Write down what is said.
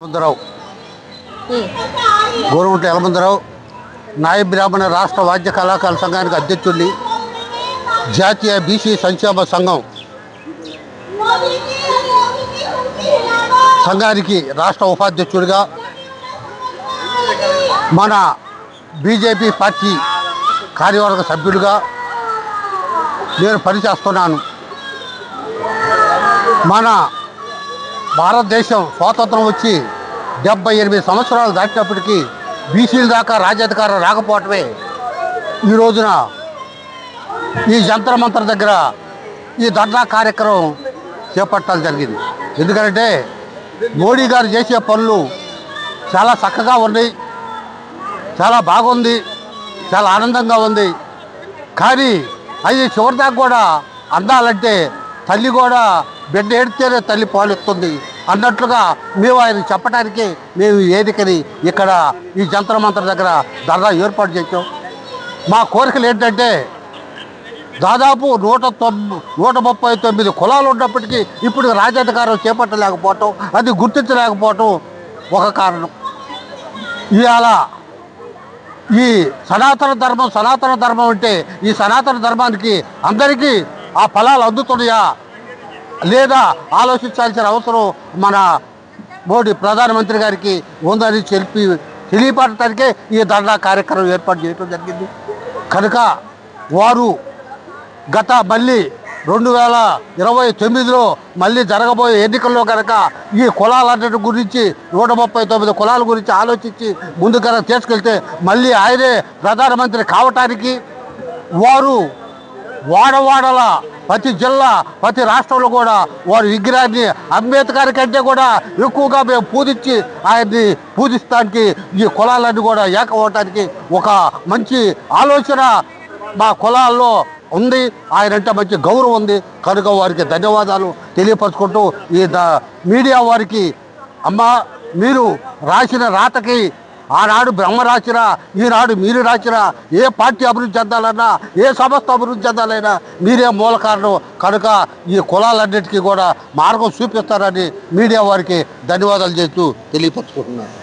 యలమందరావు గోరుముట్ల యలమందరావు నాయబ్ బ్రాహ్మణ రాష్ట్ర వాద్య కళాకారుల సంఘానికి అధ్యక్షుడిని, జాతీయ బీసీ సంక్షేమ సంఘానికి రాష్ట్ర ఉపాధ్యక్షుడిగా, మన బీజేపీ పార్టీ కార్యవర్గ సభ్యుడిగా నేను పనిచేస్తున్నాను. మన భారతదేశం స్వాతంత్రం వచ్చి 78 సంవత్సరాలు దాటినప్పటికీ బీసీల దాకా రాజ్యాధికారం రాకపోవటమే ఈ రోజున ఈ జంతర్ మంతర్ దగ్గర ఈ ధర్నా కార్యక్రమం చేపట్టడం జరిగింది. ఎందుకంటే మోడీ గారు చేసే పనులు చాలా చక్కగా ఉన్నాయి, చాలా బాగుంది, చాలా ఆనందంగా ఉంది. కానీ అది చివరిదాకా కూడా అందాలంటే తల్లి కూడా బిడ్డ ఏడితేనే తల్లి పాలిస్తుంది అన్నట్లుగా మేము ఆయన చెప్పడానికి మేము వేదికని ఇక్కడ ఈ జంతర్ మంతర్ దగ్గర ధర్నా ఏర్పాటు చేసాం. మా కోరికలు ఏంటంటే దాదాపు 139 కులాలు ఉన్నప్పటికీ ఇప్పుడు రాజ్యాధికారం చేపట్టలేకపోవటం, అది గుర్తించలేకపోవటం ఒక కారణం. ఇవాళ ఈ సనాతన ధర్మం అంటే ఈ సనాతన ధర్మానికి అందరికీ ఆ ఫలాలు అందుతున్నాయా లేదా ఆలోచించాల్సిన అవసరం మన మోడీ ప్రధానమంత్రి గారికి ఉందని తెలియపడటానికే ఈ ధర్నా కార్యక్రమం ఏర్పాటు చేయడం జరిగింది. కనుక వారు మళ్ళీ 2029లో మళ్ళీ జరగబోయే ఎన్నికల్లో కనుక ఈ కులాలన్నిటి గురించి 139 కులాల గురించి ఆలోచించి ముందు కనుక తీసుకెళ్తే మళ్ళీ ఆయనే ప్రధానమంత్రి కావటానికి వారు వాడవాడల ప్రతి జిల్లా ప్రతి రాష్ట్రంలో కూడా వారి విగ్రహాన్ని అంబేద్కర్ కంటే కూడా ఎక్కువగా మేము ఆయన్ని పూజిస్తానికి ఈ కులాలన్నీ కూడా ఏకమవటానికి ఒక మంచి ఆలోచన మా కులాల్లో ఉంది. ఆయనంటే మంచి గౌరవం ఉంది. కనుక వారికి ధన్యవాదాలు తెలియపరుచుకుంటూ ఈ మీడియా వారికి, అమ్మ మీరు రాసిన రాతకి ఆనాడు బ్రహ్మ రాసినా ఈనాడు మీరు రాసినా ఏ పార్టీ అభివృద్ధి చెందాలన్నా ఏ సంస్థ అభివృద్ధి చెందాలన్నా మీరే మూల కారణం. కనుక ఈ కులాలన్నిటికీ కూడా మార్గం చూపిస్తారని మీడియా వారికి ధన్యవాదాలు చేస్తూ తెలియపరుచుకుంటున్నాను.